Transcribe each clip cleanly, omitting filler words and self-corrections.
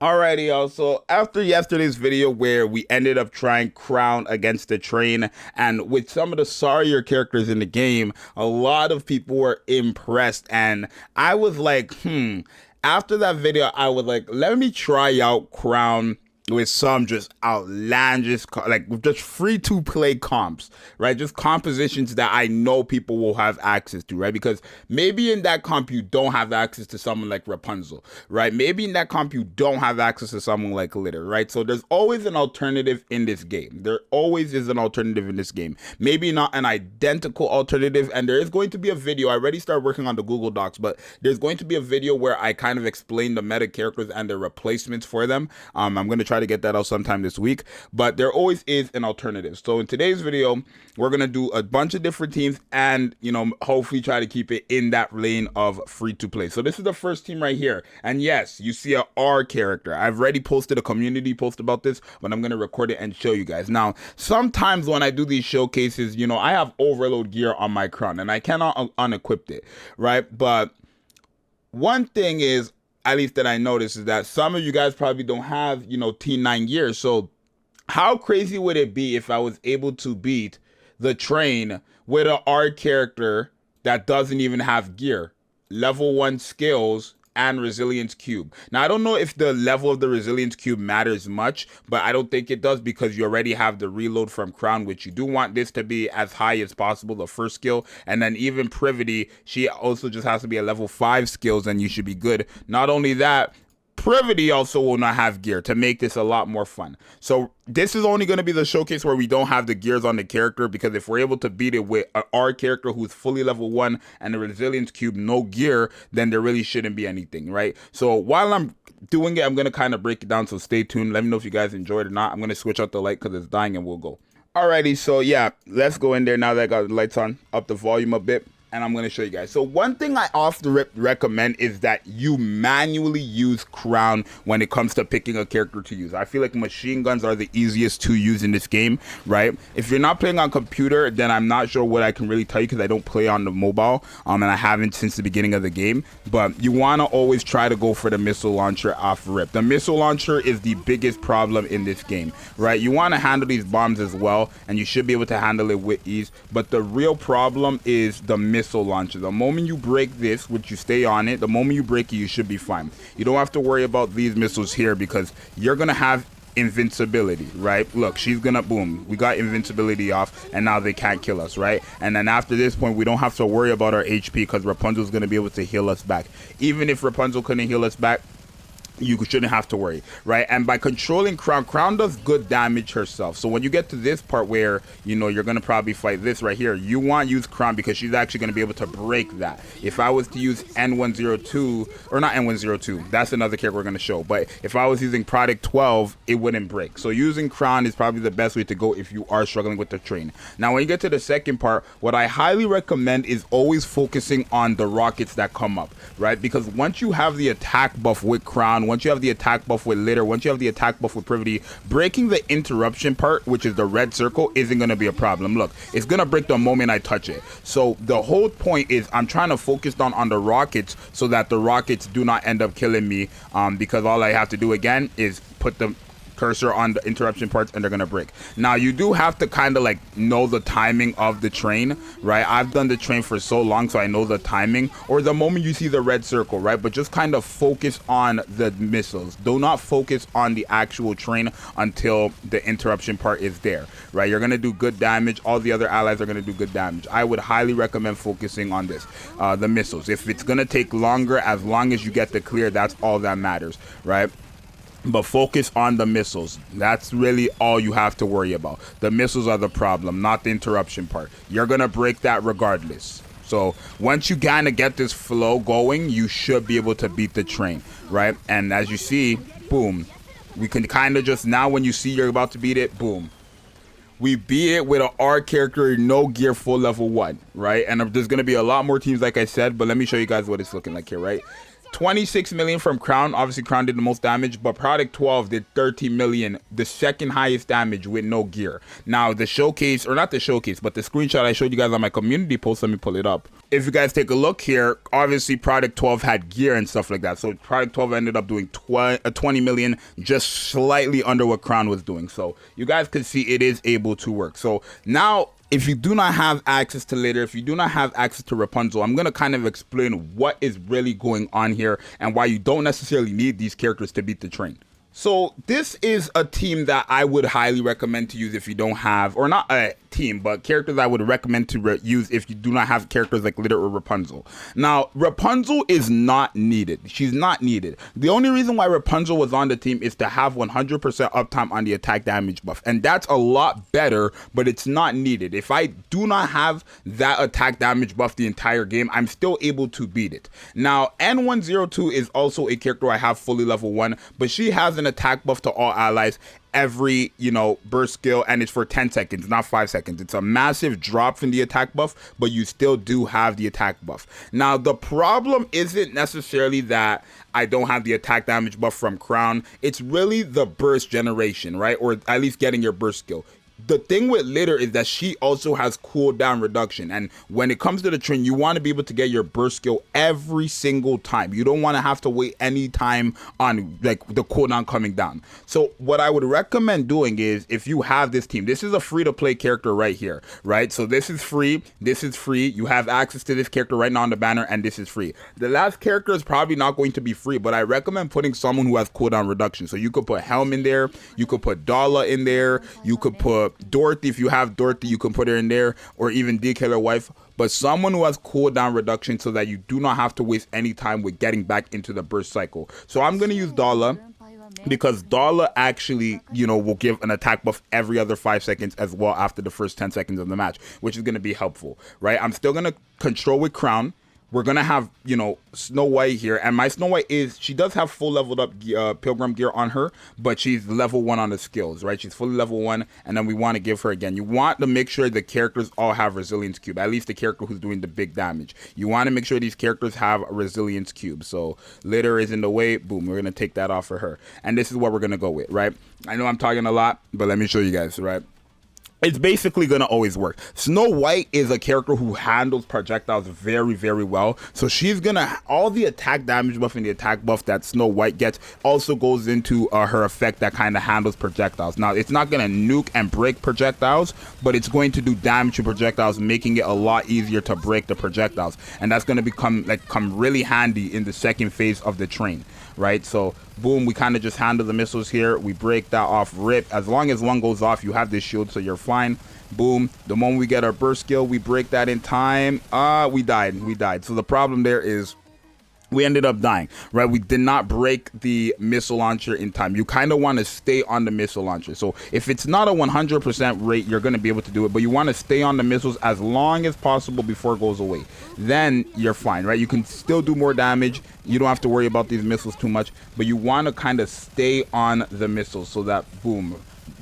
Alrighty, y'all. So after yesterday's video where we ended up trying Crown against the train, and with some of the sorrier characters in the game, a lot of people were impressed, and I was like, After that video, I was like, let me try out Crown with some just outlandish, like just free to play comps, right? Just compositions that I know people will have access to, right? Because maybe in that comp you don't have access to someone like Rapunzel, right? Maybe in that comp you don't have access to someone like Litter, right? So there's always an alternative in this game. There always is an alternative in this game. Maybe not an identical alternative, and there is going to be a video. I already started working on the Google Docs, but there's going to be a video where I kind of explain the meta characters and the replacements for them. I'm going to try to get that out sometime this week, but there always is an alternative. So in today's video, we're going to do a bunch of different teams and, hopefully try to keep it in that lane of free to play. So this is the first team right here. And yes, you see a R character. I've already posted a community post about this, but I'm going to record it and show you guys. Now, sometimes when I do these showcases, I have overload gear on my crown and I cannot unequip it, right? But one thing is, at least that I noticed, is that some of you guys probably don't have, T9 gear. So how crazy would it be if I was able to beat the train with an R character that doesn't even have gear, level 1 skills, and resilience cube? Now, I don't know if the level of the resilience cube matters much, but I don't think it does because you already have the reload from Crown, which you do want this to be as high as possible, the first skill. And then even Privity, she also just has to be a level 5 skills and you should be good. Not only that, Privity also will not have gear to make this a lot more fun. So this is only going to be the showcase where we don't have the gears on the character, because if we're able to beat it with our character who's fully level 1 and the resilience cube no gear, then there really shouldn't be anything, right? So while I'm doing it, I'm going to kind of break it down, so stay tuned. Let me know if you guys enjoyed it or not. I'm going to switch out the light because it's dying and we'll go. Alrighty, so yeah, let's go in there now that I got the lights on, up the volume a bit. And I'm going to show you guys. So one thing I off the rip recommend is that you manually use Crown when it comes to picking a character to use. I feel like machine guns are the easiest to use in this game, right? If you're not playing on computer, then I'm not sure what I can really tell you because I don't play on the mobile, and I haven't since the beginning of the game. But you want to always try to go for the missile launcher off rip. The missile launcher is the biggest problem in this game, right? You want to handle these bombs as well, and you should be able to handle it with ease. But the real problem is the missile launcher. The moment you break this, which you stay on it, the moment you break it, you should be fine. You don't have to worry about these missiles here because you're gonna have invincibility, right? Look, she's gonna boom, we got invincibility off, and now they can't kill us, right? And then after this point, we don't have to worry about our HP because Rapunzel's gonna be able to heal us back. Even if Rapunzel couldn't heal us back, you shouldn't have to worry, right? And by controlling Crown does good damage herself. So when you get to this part where, you're going to probably fight this right here, you want to use Crown because she's actually going to be able to break that. If I was to use N102, or not N102, that's another character we're going to show. But if I was using Product 12, it wouldn't break. So using Crown is probably the best way to go if you are struggling with the train. Now, when you get to the second part, what I highly recommend is always focusing on the rockets that come up, right? Because once you have the attack buff with Crown, once you have the attack buff with Litter, once you have the attack buff with Privity, breaking the interruption part, which is the red circle, isn't going to be a problem. Look, it's going to break the moment I touch it. So the whole point is I'm trying to focus on the rockets so that the rockets do not end up killing me, because all I have to do again is put the cursor on the interruption parts and they're gonna break. Now you do have to kind of like know the timing of the train, right? I've done the train for so long, so I know the timing, or the moment you see the red circle, right? But just kind of focus on the missiles. Do not focus on the actual train until the interruption part is there, right? You're gonna do good damage. All the other allies are gonna do good damage. I would highly recommend focusing on this, the missiles. If it's gonna take longer, as long as you get the clear, that's all that matters, right? But focus on the missiles. That's really all you have to worry about. The missiles are the problem, not the interruption part. You're going to break that regardless. So once you kind of get this flow going, you should be able to beat the train, right? And as you see, boom, we can kind of just, now when you see you're about to beat it, boom. We beat it with an R character, no gear, full level 1, right? And there's going to be a lot more teams, like I said, but let me show you guys what it's looking like here, right? 26 million from Crown. Obviously Crown did the most damage, but Product 12 did 30 million, the second highest damage with no gear. Now the showcase, or not the showcase, but the screenshot I showed you guys on my community post, let me pull it up. If you guys take a look here, obviously Product 12 had gear and stuff like that, so Product 12 ended up doing 20 million, just slightly under what Crown was doing. So you guys could see it is able to work. So now, if you do not have access to Litter, if you do not have access to Rapunzel, I'm going to kind of explain what is really going on here and why you don't necessarily need these characters to beat the train. So this is a team that I would highly recommend to use if you don't have, or not a team, but characters I would recommend to use if you do not have characters like Litter or Rapunzel. Now, Rapunzel is not needed. She's not needed. The only reason why Rapunzel was on the team is to have 100% uptime on the attack damage buff. And that's a lot better, but it's not needed. If I do not have that attack damage buff the entire game, I'm still able to beat it. Now, N102 is also a character I have fully level 1, but she has an attack buff to all allies every, burst skill, and it's for 10 seconds, not 5 seconds. It's a massive drop from the attack buff, but you still do have the attack buff. Now, the problem isn't necessarily that I don't have the attack damage buff from Crown. It's really the burst generation, right? Or at least getting your burst skill. The thing with Litter is that she also has cooldown reduction, and when it comes to the train, you want to be able to get your burst skill every single time. You don't want to have to wait any time on like the cooldown coming down. So what I would recommend doing is, if you have this team, this is a free to play character right here, right? So this is free, you have access to this character right now on the banner, and this is free. The last character is probably not going to be free, but I recommend putting someone who has cooldown reduction. So you could put Helm in there, you could put Dala in there, you could put Dorothy. If you have Dorothy, you can put her in there, or even Killer Wife, but someone who has cooldown reduction so that you do not have to waste any time with getting back into the burst cycle. So I'm going to use Dala, because Dala actually, will give an attack buff every other 5 seconds as well after the first 10 seconds of the match, which is going to be helpful, right? I'm still going to control with Crown. We're going to have, Snow White here. And my Snow White she does have full leveled up Pilgrim gear on her, but she's level 1 on the skills, right? She's fully level 1. And then we want to give her again. You want to make sure the characters all have resilience cube, at least the character who's doing the big damage. You want to make sure these characters have a resilience cube. So Litter is in the way. Boom. We're going to take that off for her. And this is what we're going to go with, right? I know I'm talking a lot, but let me show you guys, right? It's basically going to always work. Snow White is a character who handles projectiles very, very well. So she's going to, all the attack damage buff and the attack buff that Snow White gets also goes into her effect that kind of handles projectiles. Now, it's not going to nuke and break projectiles, but it's going to do damage to projectiles, making it a lot easier to break the projectiles. And that's going to come really handy in the second phase of the train, right? So boom, we kind of just handle the missiles here. We break that off, rip. As long as one goes off, you have this shield, so you're fine. Boom. The moment we get our burst skill, we break that in time. We died. So the problem there is we ended up dying, right? We did not break the missile launcher in time. You kind of want to stay on the missile launcher. So if it's not a 100% rate, you're going to be able to do it, but you want to stay on the missiles as long as possible before it goes away. Then you're fine, right? You can still do more damage. You don't have to worry about these missiles too much, but you want to kind of stay on the missiles so that boom,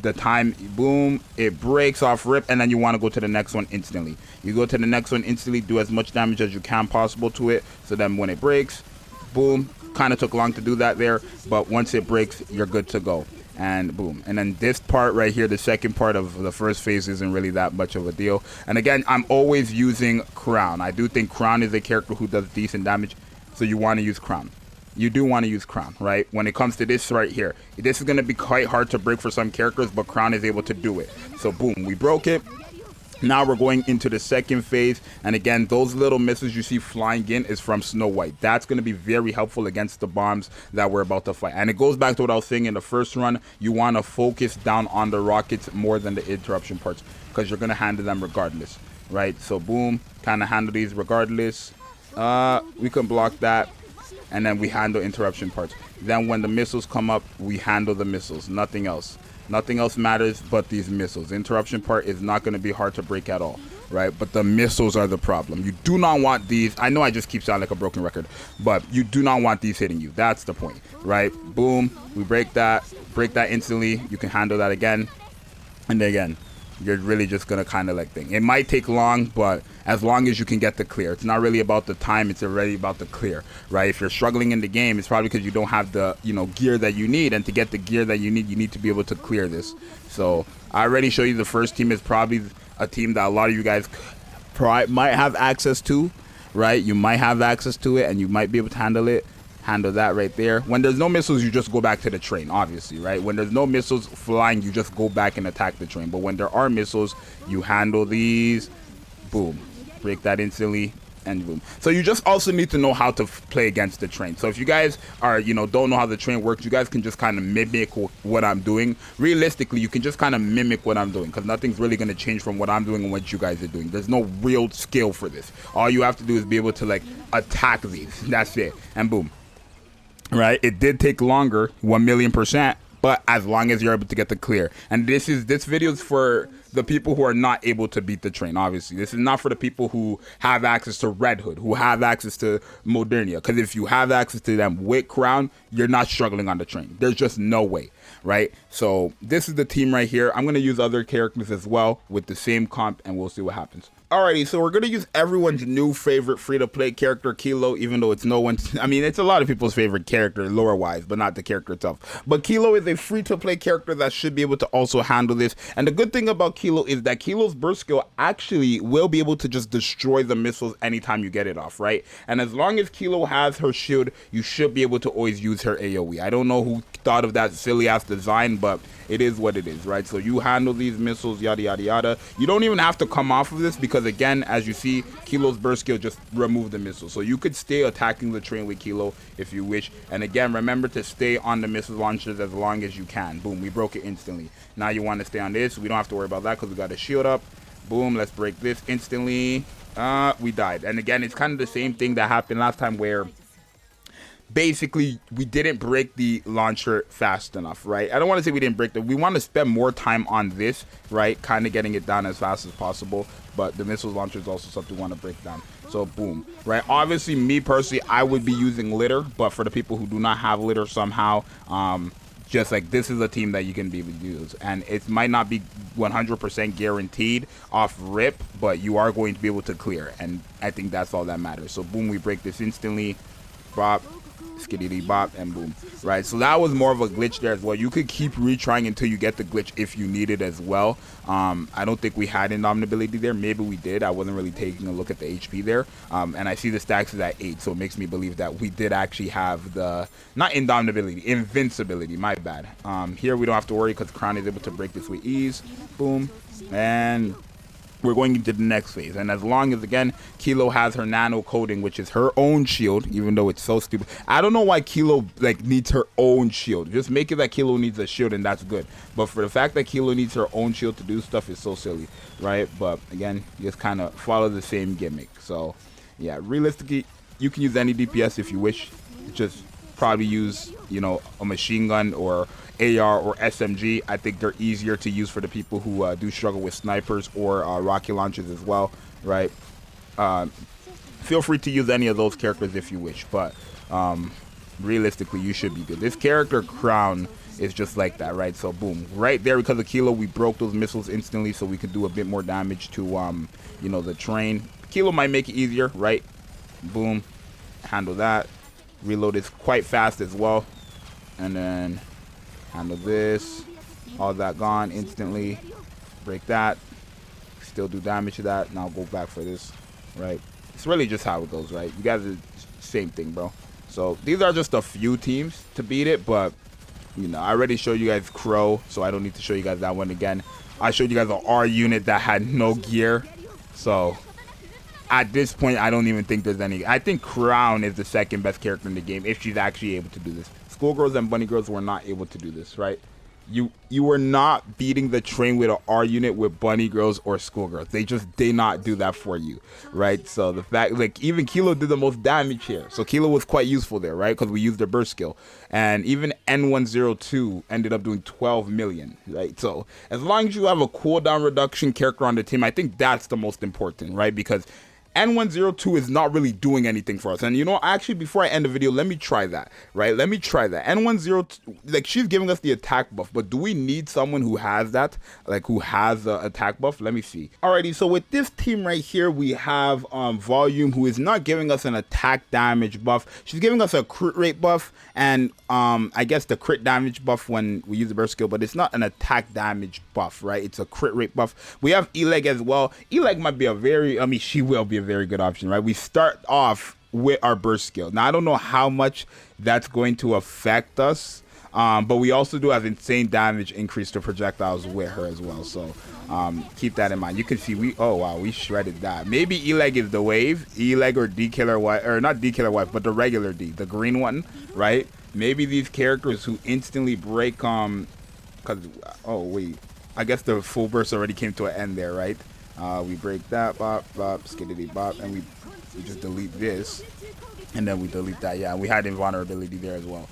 the time, boom, it breaks off, rip, and then you want to go to the next one instantly. You go to the next one instantly, do as much damage as you can possible to it, so then when it breaks, boom, kind of took long to do that there, but once it breaks, you're good to go. And boom. And then this part right here, the second part of the first phase, isn't really that much of a deal. And again, I'm always using Crown. I do think Crown is a character who does decent damage, so you want to use Crown. You do want to use Crown, right? When it comes to this right here, this is going to be quite hard to break for some characters, but Crown is able to do it. So boom, we broke it. Now we're going into the second phase, and again, those little missiles you see flying in is from Snow White. That's going to be very helpful against the bombs that we're about to fight. And it goes back to what I was saying in the first run. You want to focus down on the rockets more than the interruption parts, because you're going to handle them regardless, right? So boom, kind of handle these regardless. We can block that, and then we handle interruption parts. Then when the missiles come up, we handle the missiles. Nothing else. Nothing else matters but these missiles. Interruption part is not going to be hard to break at all, right? But the missiles are the problem. You do not want these. I know I just keep sounding like a broken record, but you do not want these hitting you. That's the point, right? Boom, we break that instantly. You can handle that again and again. you're really just gonna kind of like thing. It might take long, but as long as you can get the clear. It's not really about the time, it's already about the clear, right? If you're struggling in the game, it's probably because you don't have the, you know, gear that you need, and to get the gear that you need to be able to clear this. So I already showed you the first team is probably a team that a lot of you guys might have access to, right? You might have access to it, and you might be able to handle it. Handle that right there. When there's no missiles, you just go back to the train, obviously, right? When there's no missiles flying, you just go back and attack the train. But when there are missiles, you handle these, boom, break that instantly, and boom. So you just also need to know how to play against the train. So if you guys are, you know, don't know how the train works, you guys can just kind of mimic what I'm doing. Realistically, you can just kind of mimic what I'm doing, because nothing's really going to change from what I'm doing and what you guys are doing. There's no real skill for this. All you have to do is be able to like attack these. That's it, and boom. Right, it did take longer, 1,000,000%, but as long as you're able to get the clear. And this video is for the people who are not able to beat the train. Obviously, this is not for the people who have access to Red Hood, who have access to Modernia, because if you have access to them with Crown, you're not struggling on the train. There's just no way, right? So this is the team right here. I'm going to use other characters as well with the same comp, and we'll see what happens. Alrighty, so we're going to use everyone's new favorite free-to-play character, Kilo, even though it's no one's... I mean, it's a lot of people's favorite character, lore-wise, but not the character itself. But Kilo is a free-to-play character that should be able to also handle this. And the good thing about Kilo is that Kilo's burst skill actually will be able to just destroy the missiles anytime you get it off, right? And as long as Kilo has her shield, you should be able to always use her AoE. I don't know who thought of that silly-ass design, but it is what it is, right? So you handle these missiles, yada, yada, yada. You don't even have to come off of this because, again, as you see, Kilo's burst skill just removed the missile. So you could stay attacking the train with Kilo if you wish. And again, remember to stay on the missile launchers as long as you can. Boom, we broke it instantly. Now you want to stay on this. We don't have to worry about that because we got a shield up. Boom, let's break this instantly. We died. And again, it's kind of the same thing that happened last time where basically we didn't break the launcher fast enough, right? I don't want to say we didn't break we want to spend more time on this, right? Kind of getting it down as fast as possible, but the missile launcher is also something we want to break down. So boom, right? Obviously, me personally, I would be using litter, but for the people who do not have litter somehow, just like this is a team that you can be able to use, and it might not be 100% guaranteed off rip, but you are going to be able to clear, and I think that's all that matters. So boom, we break this instantly, bop, skiddity bop, and boom, right? So that was more of a glitch there as well. You could keep retrying until you get the glitch if you need it as well. I don't think we had indomitability there. Maybe we did. I wasn't really taking a look at the HP there, and I see the stacks is at 8, so it makes me believe that we did actually have the, not indomitability, invincibility, my bad. Here we don't have to worry because Crown is able to break this with ease. Boom, and we're going into the next phase. And as long as, again, Kilo has her nano coating, which is her own shield, even though it's so stupid. I don't know why Kilo like needs her own shield. Just make it that Kilo needs a shield and that's good. But for the fact that Kilo needs her own shield to do stuff is so silly, right? But again, you just kind of follow the same gimmick. So yeah, realistically, you can use any DPS if you wish. Just probably use, you know, a machine gun or AR or SMG. I think they're easier to use for the people who do struggle with snipers or rocket launchers as well, right? Feel free to use any of those characters if you wish, but realistically, you should be good. This character Crown is just like that, right? So boom, right there, because of Kilo, we broke those missiles instantly, so we could do a bit more damage to you know, the train. Kilo might make it easier, right? Boom, handle that. Reload is quite fast as well, and then handle this, all that gone instantly, break that, still do damage to that. Now go back for this, right? It's really just how it goes, right? You guys are same thing, bro. So these are just a few teams to beat it, but you know, I already showed you guys Crow, so I don't need to show you guys that one again. I showed you guys an R unit that had no gear, so at this point, I don't even think there's any. I think Crown is the second best character in the game if she's actually able to do this. Schoolgirls and bunny girls were not able to do this, right? You were not beating the train with an R unit with bunny girls or schoolgirls. They just did not do that for you, right? So the fact, like, even Kilo did the most damage here. So Kilo was quite useful there, right? Because we used their burst skill. And even N102 ended up doing 12 million, right? So as long as you have a cooldown reduction character on the team, I think that's the most important, right? Because N102 is not really doing anything for us. And you know, actually, before I end the video, let me try that, right? Let me try that. N102, like, she's giving us the attack buff, but do we need someone who has that, like, who has the attack buff? Let me see. Alrighty, so with this team right here, we have Volume, who is not giving us an attack damage buff. She's giving us a crit rate buff, and I guess the crit damage buff when we use the burst skill, but it's not an attack damage buff, right? It's a crit rate buff. We have Eleg as well. Eleg might be a very, I mean, she will be a very good option, right? We start off with our burst skill. Now, I don't know how much that's going to affect us, but we also do have insane damage increase to projectiles with her as well. So keep that in mind. You can see oh wow, we shredded that. Maybe Eleg is the wave, Eleg or D Killer Wife, or not D Killer Wife, but the regular D, the green one, right? Maybe these characters who instantly break because oh wait, I guess the full burst already came to an end there, right? We break that, bop bop, skiddity bop, and we just delete this, and then we delete that. Yeah, we had invulnerability there as well,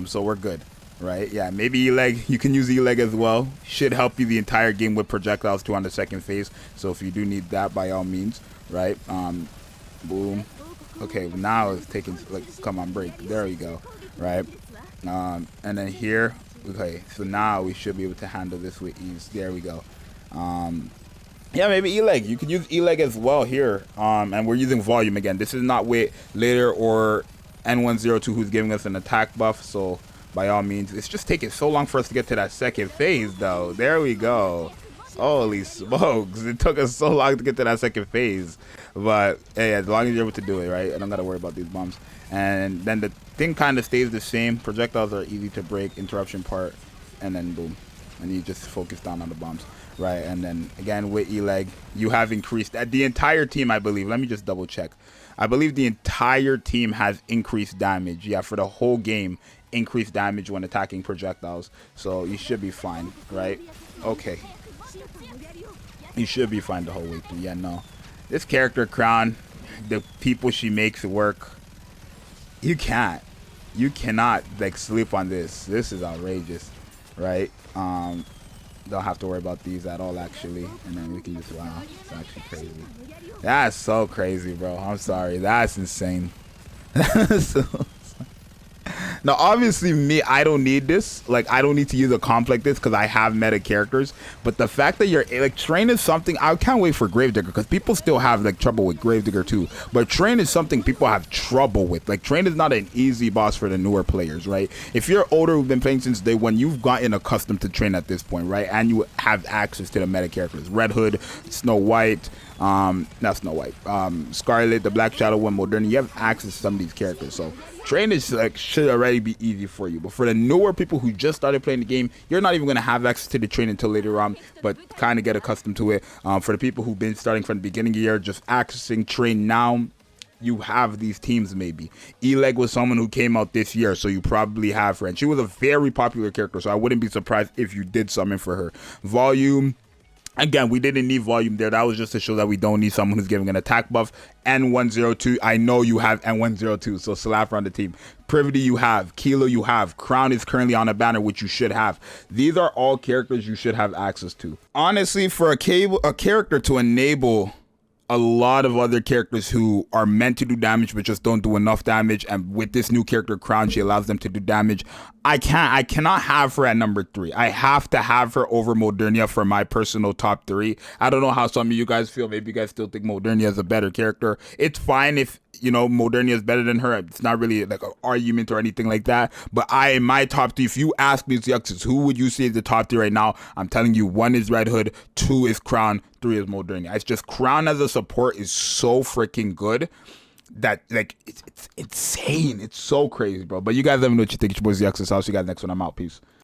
so we're good. Right, yeah, maybe Eleg, you can use Eleg as well. Should help you the entire game with projectiles too on the second phase. So if you do need that, by all means, right? Boom. Okay, now it's taking, like, come on, break. There we go, right? And then here, okay, so now we should be able to handle this with ease. There we go. Yeah, maybe Eleg. You can use Eleg as well here. And we're using Volume again. This is not with Later or N102 who's giving us an attack buff, so by all means, it's just taking so long for us to get to that second phase, though. There we go. Holy smokes. It took us so long to get to that second phase. But, hey, as long as you're able to do it, right? I don't got to worry about these bombs. And then the thing kind of stays the same. Projectiles are easy to break. Interruption part. And then, boom. And you just focus down on the bombs. Right? And then, again, with Eleg, you have increased. The entire team, I believe. Let me just double check. I believe the entire team has increased damage. Yeah, for the whole game. Increased damage when attacking projectiles, so you should be fine, right? Okay, you should be fine the whole way through. Yeah, no, this character Crown, the people she makes work, you cannot like sleep on this. This is outrageous, right? Don't have to worry about these at all, actually. And then we can just, wow, it's actually crazy. That's so crazy, bro. I'm sorry, that's insane. So now, obviously, me, I don't need this. Like, I don't need to use a comp like this because I have meta characters. But the fact that you're, like, Train is something, I can't wait for Gravedigger because people still have, like, trouble with Gravedigger too. But Train is something people have trouble with. Like, Train is not an easy boss for the newer players, right? If you're older, who've been playing since day one, you've gotten accustomed to Train at this point, right? And you have access to the meta characters. Red Hood, Snow White, not Snow White, Scarlet, the Black Shadow one, Modern. You have access to some of these characters. So Train is like should already be easy for you, but for the newer people who just started playing the game, you're not even going to have access to the Train until later on, but kind of get accustomed to it. For the people who've been starting from the beginning of the year, just accessing Train now, you have these teams maybe. Eleg was someone who came out this year, so you probably have her, and she was a very popular character, so I wouldn't be surprised if you did summon for her. Volume, again, we didn't need Volume there. That was just to show that we don't need someone who's giving an attack buff. N102, I know you have N102, so slap her on the team. Privity you have, Kilo you have, Crown is currently on a banner, which you should have. These are all characters you should have access to. Honestly, for a character to enable a lot of other characters who are meant to do damage but just don't do enough damage, and with this new character Crown, she allows them to do damage. I cannot have her at number 3. I have to have her over Modernia for my personal top 3. I don't know how some of you guys feel. Maybe you guys still think Modernia is a better character. It's fine if, you know, Modernia is better than her. It's not really like an argument or anything like that. But in my top 3, if you ask me, Zxous, who would you say is the top 3 right now? I'm telling you, 1 is Red Hood, 2 is Crown, 3 is Modernia. It's just Crown as a support is so freaking good that, like, it's insane. It's so crazy, bro. But you guys let me know what you think. It's your boy Zxous. I'll see you guys next one. I'm out. Peace.